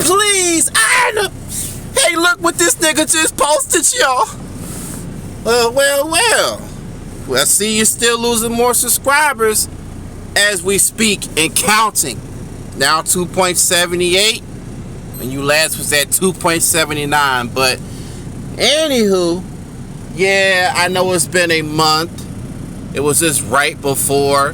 Please, hey, look what this nigga just posted, y'all. Well, see, you're still losing more subscribers as we speak and counting. Now 2.78, and you last was at 2.79. But anywho, yeah, I know it's been a month. It was just right before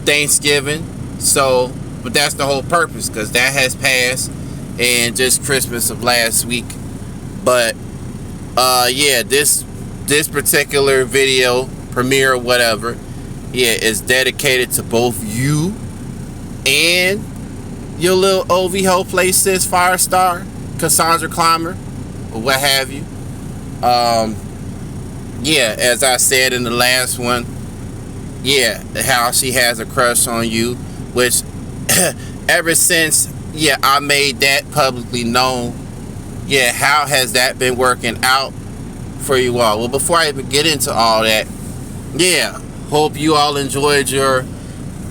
Thanksgiving, so, but that's the whole purpose, because that has passed, and just Christmas of last week. But yeah, this particular video premiere or whatever, yeah, is dedicated to both you and your little Ovhos place, sis, Firestar, Cassandra Climber, or what have you. Yeah, as I said in the last one, yeah, how she has a crush on you, which ever since, yeah, I made that publicly known, yeah, how has that been working out for you all? Well, before I even get into all that, yeah, hope you all enjoyed your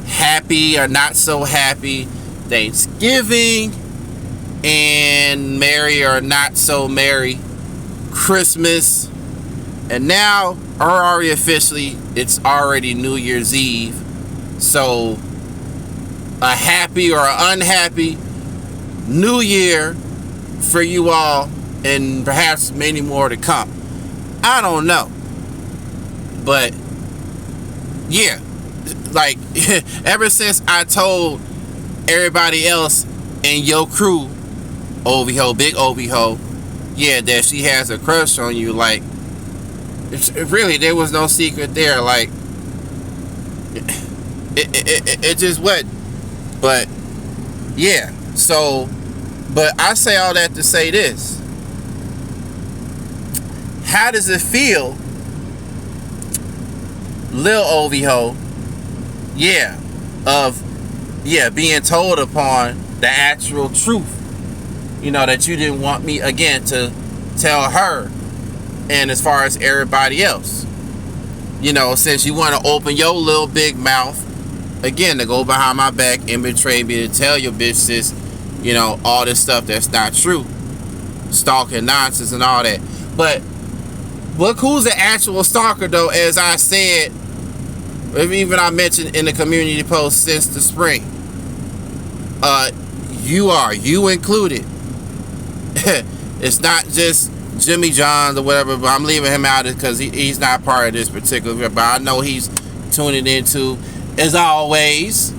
happy or not so happy Thanksgiving and merry or not so merry Christmas. And now, it's already New Year's Eve. So, a happy or unhappy New Year for you all, and perhaps many more to come. I don't know. But, yeah. Like, ever since I told everybody else in your crew, Ovhos, big Ovhos, yeah, that she has a crush on you, like, really, there was no secret there. Like, it just wasn't. But yeah, so, but I say all that to say this: how does it feel, Lil Ovhos? Yeah, being told upon the actual truth. You know, that you didn't want me again to tell her. And as far as everybody else, you know, since you want to open your little big mouth again to go behind my back and betray me, to tell your bitch, sis, you know, all this stuff that's not true, stalking nonsense and all that. But look who's the actual stalker, though, as I said, even I mentioned in the community post since the spring. You included. It's not just Jimmy Johns or whatever, but I'm leaving him out because he's not part of this particular, but I know he's tuning into, as always,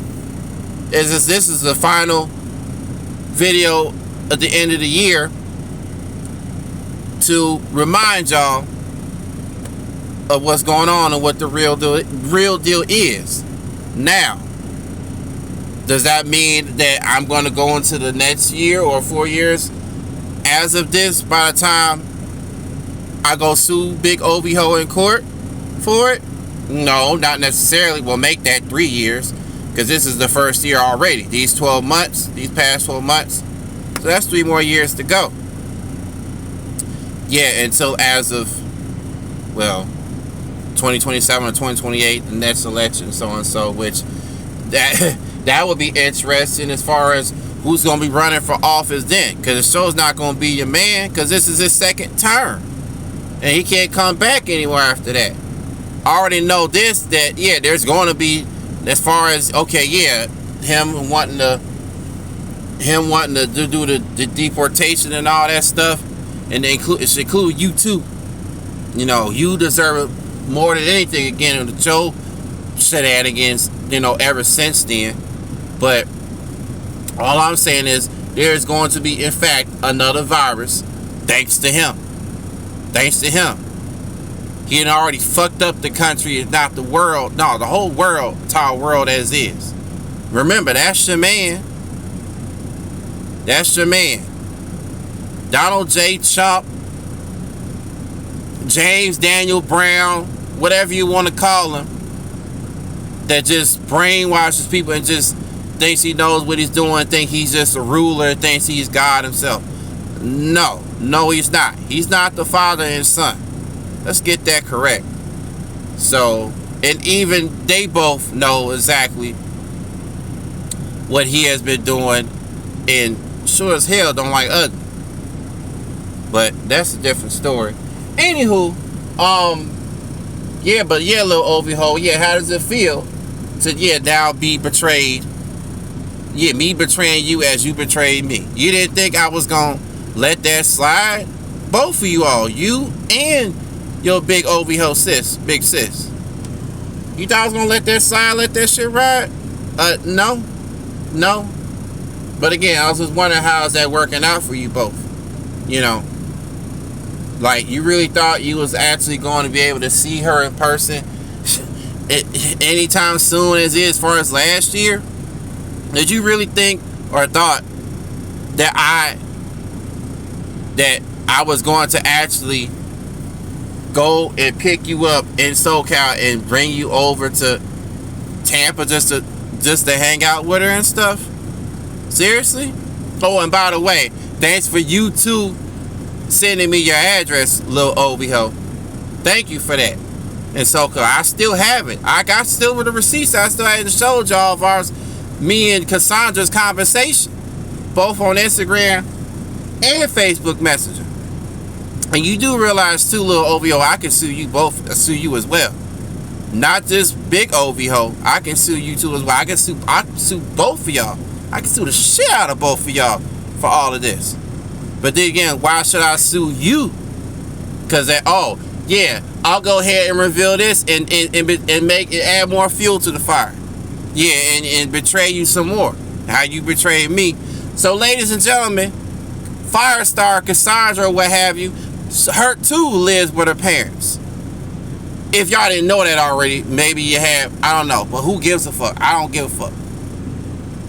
this is the final video at the end of the year to remind y'all of what's going on and what the real deal is. Now, does that mean that I'm going to go into the next year or 4 years as of this, by the time I go sue Big Ovhos in court for it? No, not necessarily. We'll make that 3 years, because this is the first year already. These past 12 months. So that's 3 more years to go. Yeah, until as of, well, 2027 or 2028, the next election, so on and so, which that would be interesting as far as who's going to be running for office then, because the show's not going to be your man, because this is his second term, and he can't come back anywhere after that. I already know this, that, yeah, there's going to be, as far as, okay, yeah, him wanting to do the deportation and all that stuff, and it should include you too. You know, you deserve it more than anything. Again, the Joe shenanigans, you know, ever since then. But all I'm saying is there's going to be, in fact, another virus, thanks to him. Thanks to him. He had already fucked up the country, if not the world. No, the whole world, entire world as is. Remember, that's your man. That's your man. Donald J. Trump, James Daniel Brown, whatever you want to call him, that just brainwashes people and just thinks he knows what he's doing, think he's just a ruler, thinks he's God himself. No, he's not. He's not the father and son. Let's get that correct. So, and even they both know exactly what he has been doing in sure as hell don't like ugly. But that's a different story. Anywho, yeah, but yeah, little Ovhos, yeah, how does it feel to now be betrayed? Yeah, me betraying you as you betrayed me. You didn't think I was gonna let that slide? Both of you all, you and your big Ovhos sis, big sis. You thought I was gonna let that slide, let that shit ride? No. But again, I was just wondering how's that working out for you both. You know, like you really thought you was actually going to be able to see her in person anytime soon as far as last year? Did you really think or thought that I was going to actually go and pick you up in SoCal and bring you over to Tampa just to hang out with her and stuff? Seriously? Oh, and by the way, thanks for you too sending me your address, little Ovhos. Thank you for that. And SoCal, I still have it. I got still with the receipts. I still hadn't showed y'all of ours, me and Cassandra's conversation, both on Instagram and Facebook Messenger. And you do realize too, little Ovhos, I can sue you both, sue you as well. Not just big Ovhos, I can sue you too as well. I can sue both of y'all. I can sue the shit out of both of y'all for all of this. But then again, why should I sue you? Because I'll go ahead and reveal this and make it, add more fuel to the fire. Yeah, and betray you some more. How you betrayed me. So ladies and gentlemen, Firestar, Cassandra, what have you, her too lives with her parents. If y'all didn't know that already, maybe you have, I don't know. But who gives a fuck? I don't give a fuck.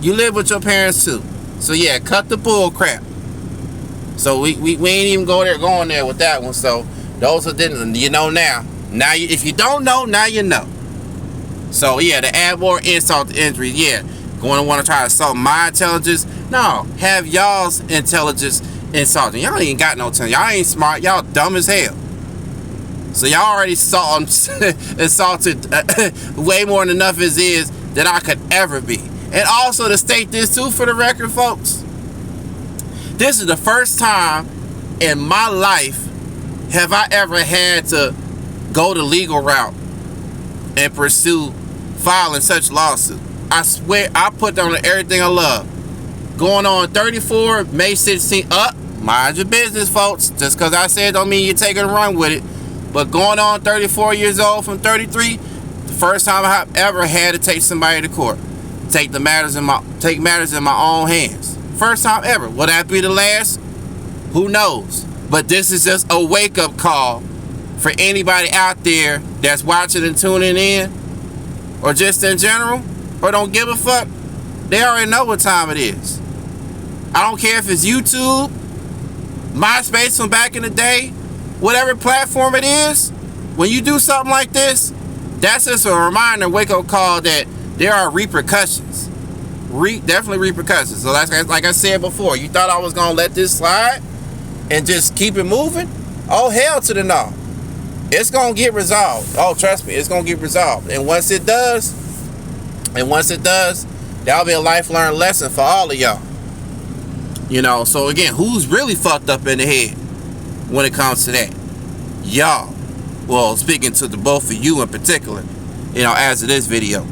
You live with your parents too. So yeah, cut the bull crap. So we ain't even going there with that one. So those who didn't, you know now. Now if you don't know, now you know. So yeah, to add more insult to injury, yeah. Going to want to try to assault my intelligence? No, have y'all's intelligence insulting. Y'all ain't got no intelligence. Y'all ain't smart. Y'all dumb as hell. So y'all already insulted way more than enough as is that I could ever be. And also to state this too for the record, folks. This is the first time in my life have I ever had to go the legal route and pursue filing such lawsuit. I swear I put down everything I love. Going on 34, May 16th, up. Mind your business, folks. Just because I said don't mean you take it and run with it. But going on 34 years old from 33, the first time I've ever had to take somebody to court. Take matters in my own hands. First time ever. Will that be the last? Who knows? But this is just a wake-up call for anybody out there that's watching and tuning in, or just in general, or don't give a fuck. They already know what time it is. I don't care if it's YouTube, MySpace from back in the day, whatever platform it is. When you do something like this, that's just a reminder, wake-up call that there are repercussions. Definitely repercussions. So like I said before, you thought I was going to let this slide and just keep it moving? Oh, hell to the no. It's going to get resolved. Oh, trust me, it's going to get resolved. And once it does, that'll be a life learned lesson for all of y'all. You know, so again, who's really fucked up in the head when it comes to that? Y'all. Well, speaking to the both of you in particular, you know, as of this video.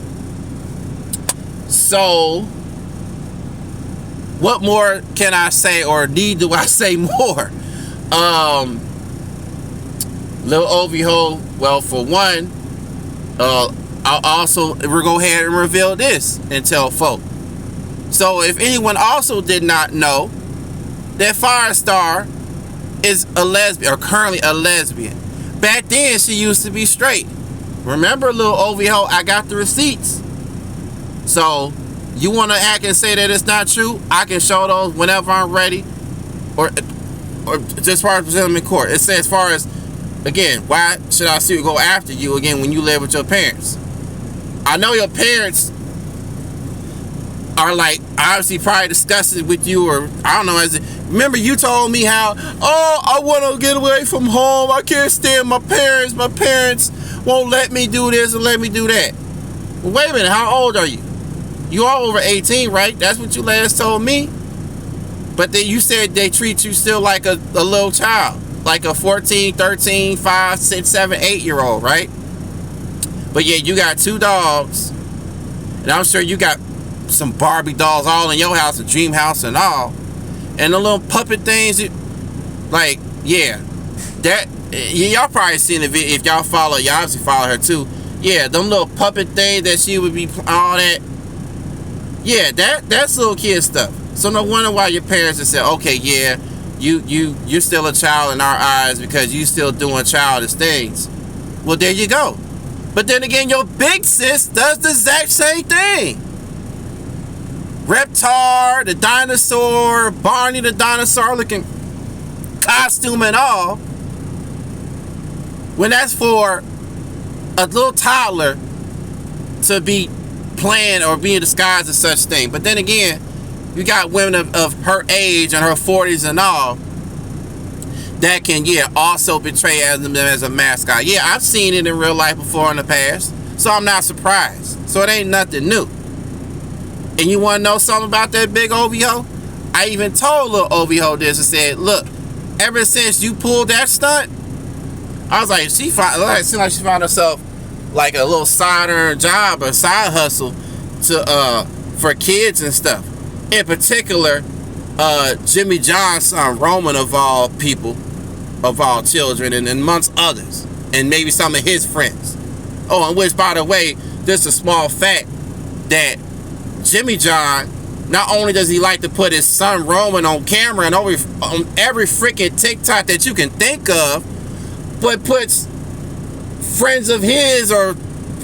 So, what more can I say, or do I say more? Little Ovhos, well, for one, we're go ahead and reveal this and tell folk. So, if anyone also did not know that Firestar is a lesbian, or currently a lesbian. Back then, she used to be straight. Remember, little Ovhos, I got the receipts. So, you want to act and say that it's not true? I can show those whenever I'm ready. Or just as far as presenting in court. It says as far as, again, why should I sue go after you again when you live with your parents? I know your parents are like, obviously probably discussing with you, or I don't know, remember you told me how, I want to get away from home, I can't stand my parents won't let me do this and let me do that. Well, wait a minute, how old are you? You are over 18, right? That's what you last told me. But then you said they treat you still like a little child, like a 14, 13, 5, 6, 7, 8-year-old, right? But yeah, you got 2 dogs, and I'm sure you got some Barbie dolls all in your house, a dream house and all, and the little puppet things. Like, yeah, that y'all probably seen the video if y'all follow. Y'all obviously follow her too. Yeah, them little puppet things that she would be all that. Yeah, that's little kid stuff. So no wonder why your parents have said, okay, yeah, you're still a child in our eyes because you still doing childish things. Well, there you go. But then again, your big sis does the exact same thing. Reptar, the dinosaur, Barney the dinosaur looking costume and all. When that's for a little toddler to be playing or being disguised as such thing. But then again, you got women of her age and her 40s and all that can, yeah, also betray them as a mascot. Yeah, I've seen it in real life before in the past, so I'm not surprised. So it ain't nothing new. And you want to know something about that big Ovhos? I even told little Ovhos this and said, look, ever since you pulled that stunt, I was like, it seemed like she found herself like a little sidearm job or side hustle to for kids and stuff. In particular, Jimmy John's son Roman, of all people, of all children, and amongst others, and maybe some of his friends. Oh, and which, by the way, just a small fact that Jimmy John, not only does he like to put his son Roman on camera and on every freaking TikTok that you can think of, but puts friends of his or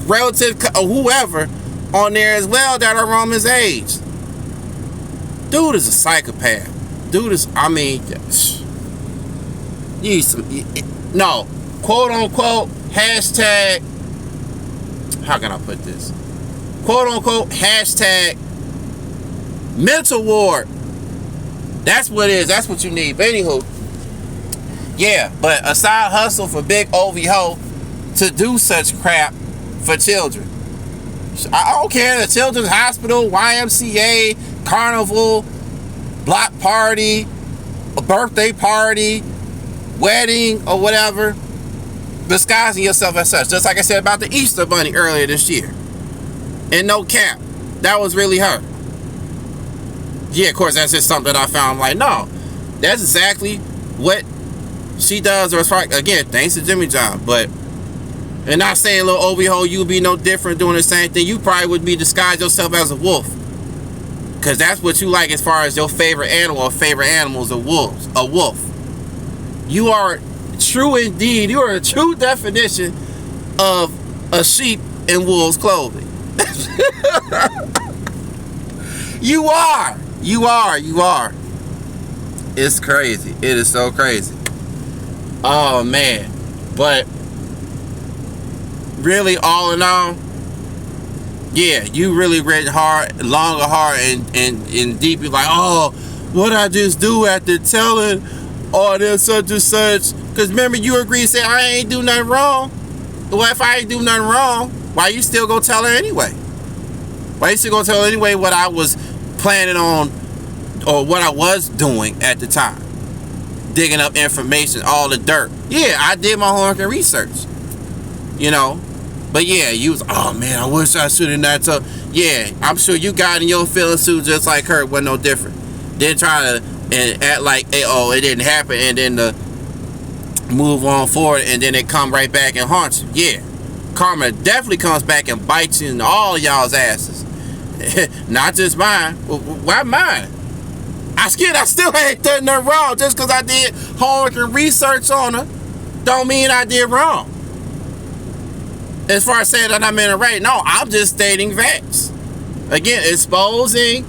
relative or whoever on there as well that are Roman's age. Dude is a psychopath. Dude is, I mean, you need some, no, quote unquote, hashtag, how can I put this? Quote unquote, hashtag, mental ward. That's what it is. That's what you need. But anywho, yeah, but a side hustle for big Ovhos to do such crap for children. I don't care, the Children's Hospital, YMCA, carnival, block party, a birthday party, wedding, or whatever, disguising yourself as such. Just like I said about the Easter Bunny earlier this year. And no cap, that was really her. Yeah, of course, that's just something that I found. I'm like, no, that's exactly what she does. Or as far, again, thanks to Jimmy John. But, and not saying little Ovhos, you would be no different doing the same thing. You probably would be disguised yourself as a wolf. Because that's what you like as far as your favorite animal or favorite animals are wolves. A wolf. You are true indeed. You are a true definition of a sheep in wolf's clothing. You are. You are. You are. It's crazy. It is so crazy. Oh, man. But really, all in all, yeah, you really read hard, long or hard, and deeply like, oh, what I just do after telling all this such and such. Because remember, you agreed, said I ain't do nothing wrong. Well, if I ain't do nothing wrong, why you still go tell her anyway? Why you still go tell her anyway what I was planning on or what I was doing at the time? Digging up information, all the dirt. Yeah, I did my homework and research. You know? But yeah, you was, oh man, I wish I should have not told. Yeah, I'm sure you got in your feelings too, just like her, wasn't no different. Then try to and act like, hey, oh, it didn't happen, and then to move on forward, and then it come right back and haunt you. Yeah, karma definitely comes back and bites you in all y'all's asses. Not just mine. Why mine? I still ain't done nothing wrong. Just because I did homework and research on her, don't mean I did wrong. As far as saying that I'm in it right, no, I'm just stating facts. Again, exposing.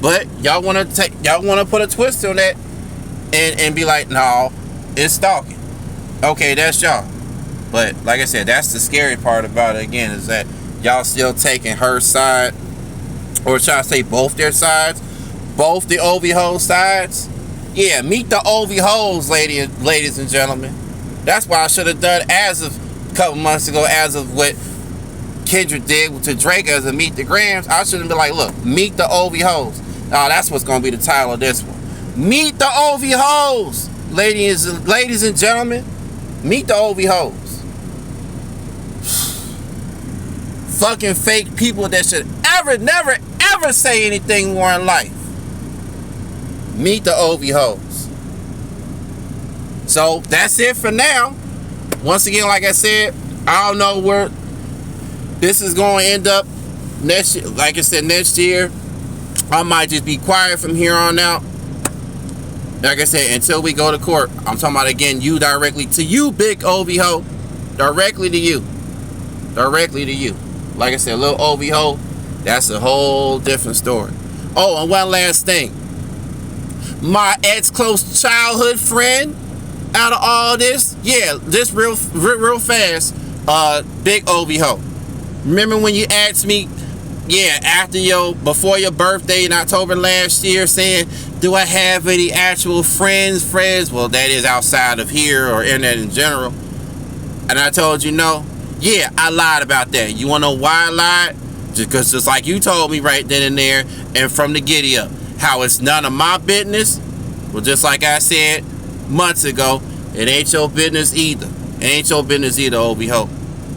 But y'all want to put a twist on that and be like, no, it's stalking. Okay, that's y'all. But like I said, that's the scary part about it. Again, is that y'all still taking her side, or trying to say both their sides, both the Ovhos sides. Yeah, meet the Ovhos, ladies and gentlemen. That's why I should have done as of a couple months ago, as of what Kendrick did to Drake as a Meet the Grams, I shouldn't be like, look, meet the Ovhos. Nah, that's what's gonna be the title of this one. Meet the Ovhos, ladies and gentlemen. Meet the Ovhos. Fucking fake people that should never, ever say anything more in life. Meet the Ovhos. So that's it for now. Once again, like I said, I don't know where this is going to end up next year. Like I said, next year, I might just be quiet from here on out. Like I said, until we go to court. I'm talking about, again, you directly to you, big Ovho. Directly to you. Directly to you. Like I said, little Ovho, that's a whole different story. Oh, and one last thing. My ex-close childhood friend, out of all this, yeah, this real fast, big Ovho. Remember when you asked me, yeah, before your birthday in October last year, saying, do I have any actual friends? Well, that is outside of here or internet in general. And I told you no. Yeah, I lied about that. You want to know why I lied? Just like you told me right then and there, and from the giddy up, how it's none of my business. Well, just like I said months ago, it ain't your business either. It ain't your business either, Ovho,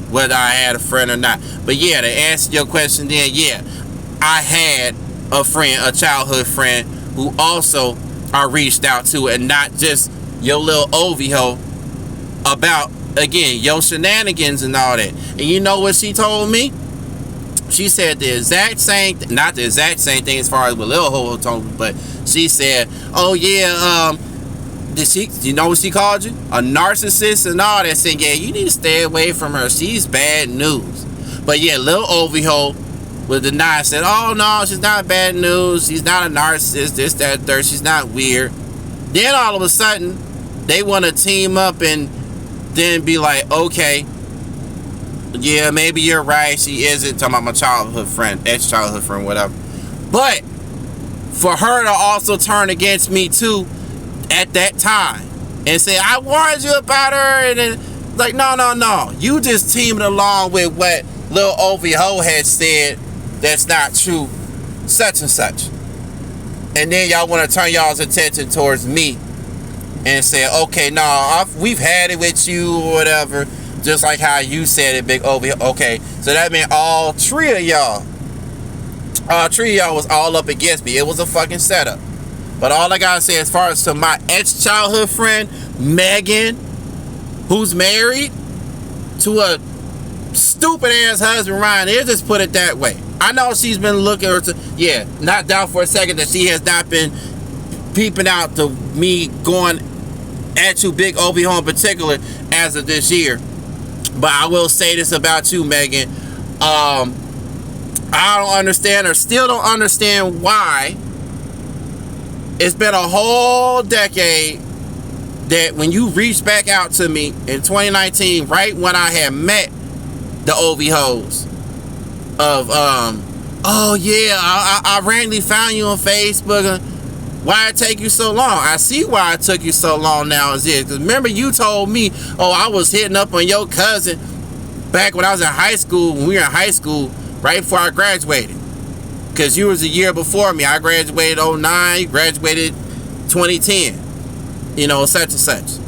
whether I had a friend or not. But yeah, to answer your question then, yeah, I had a friend, a childhood friend, who also I reached out to, and not just your little Ovho, about, again, your shenanigans and all that. And you know what she told me? She said the exact same, not the exact same thing as far as what Lil Ho told me, but she said, oh yeah, you know what she called you? A narcissist and all that, saying, yeah, you need to stay away from her. She's bad news. But yeah, Lil Ovho would deny, said, oh no, she's not bad news. She's not a narcissist, this, that, third. She's not weird. Then all of a sudden, they want to team up and then be like, okay, yeah, maybe you're right. She isn't, talking about my childhood friend, ex-childhood friend, whatever. But for her to also turn against me too at that time and say, I warned you about her, and then like, no. You just teaming along with what Lil Ovho had said that's not true, such and such. And then y'all want to turn y'all's attention towards me and say, okay, no, we've had it with you or whatever. Just like how you said it, big Ovho. Okay, so that meant all three of y'all was all up against me. It was a fucking setup. But all I gotta say, as far as to my ex-childhood friend, Megan, who's married to a stupid-ass husband, Ryan, let's just put it that way. I know she's been looking, not doubt for a second that she has not been peeping out to me going at you, big Ovho in particular, as of this year. But I will say this about you, Megan. I don't understand, or still don't understand, why it's been a whole decade that when you reached back out to me in 2019, right when I had met the Ovhos of, oh yeah, I randomly found you on Facebook. Why it take you so long? I see why it took you so long now, is it? Because remember you told me, oh, I was hitting up on your cousin back when I was in high school, when we were in high school, right before I graduated. Because you was a year before me. I graduated 2009, you graduated 2010. You know, such and such.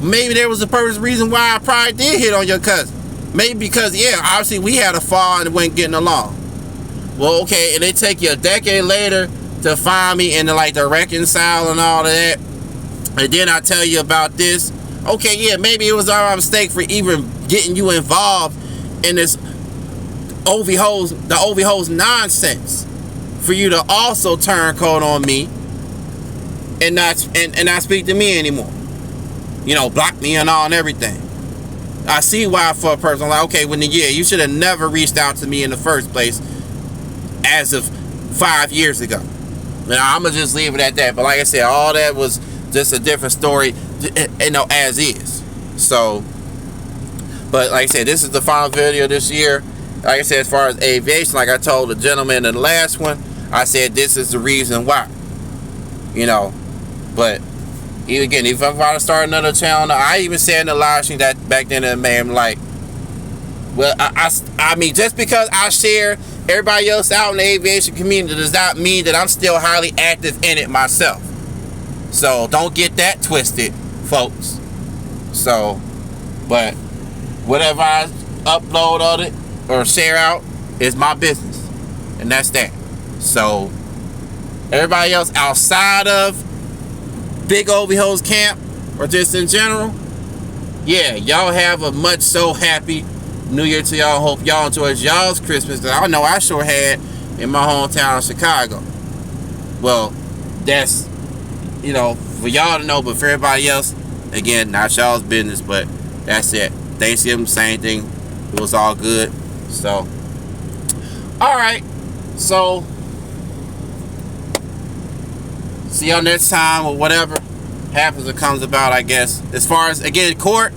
Maybe there was a purpose reason why I probably did hit on your cousin. Maybe because, yeah, obviously we had a fall and wasn't getting along. Well, okay, and it take you a decade later to find me and to like to reconcile and all of that. And then I tell you about this. Okay, yeah, maybe it was our mistake for even getting you involved in this Ovhos nonsense. For you to also turn cold on me and not speak to me anymore. You know, block me and all and everything. I see why for a person, like, okay, well, yeah, you should have never reached out to me in the first place as of 5 years ago. Now, I'm going to just leave it at that. But like I said, all that was just a different story, you know, as is. So, but like I said, this is the final video this year. Like I said, as far as aviation, like I told the gentleman in the last one, I said this is the reason why. You know, but again, if I want to start another channel, I even said in the live stream that back then, man, like, Well, I mean, just because I share everybody else out in the aviation community does not mean that I'm still highly active in it myself. So don't get that twisted, folks. So, but whatever I upload on it or share out is my business, and that's that. So everybody else outside of Big Ovhos camp or just in general, yeah, y'all have a much so happy New Year to y'all. Hope y'all enjoyed y'all's Christmas that I know I sure had in my hometown of Chicago. Well, that's, you know, for y'all to know, but for everybody else, again, not y'all's business, but that's it. Thanksgiving, same thing. It was all good. So, alright. So, see y'all next time or whatever happens or comes about, I guess. As far as, again, court,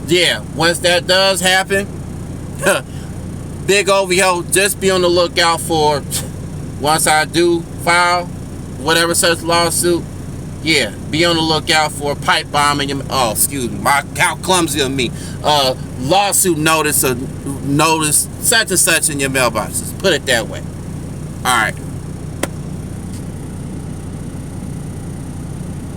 yeah, once that does happen, Big Ovhos, just be on the lookout for, once I do file whatever such lawsuit, yeah, be on the lookout for a pipe bomb in your, oh, excuse me, how clumsy of me, lawsuit notice or notice such and such in your mailboxes. Put it that way. Alright.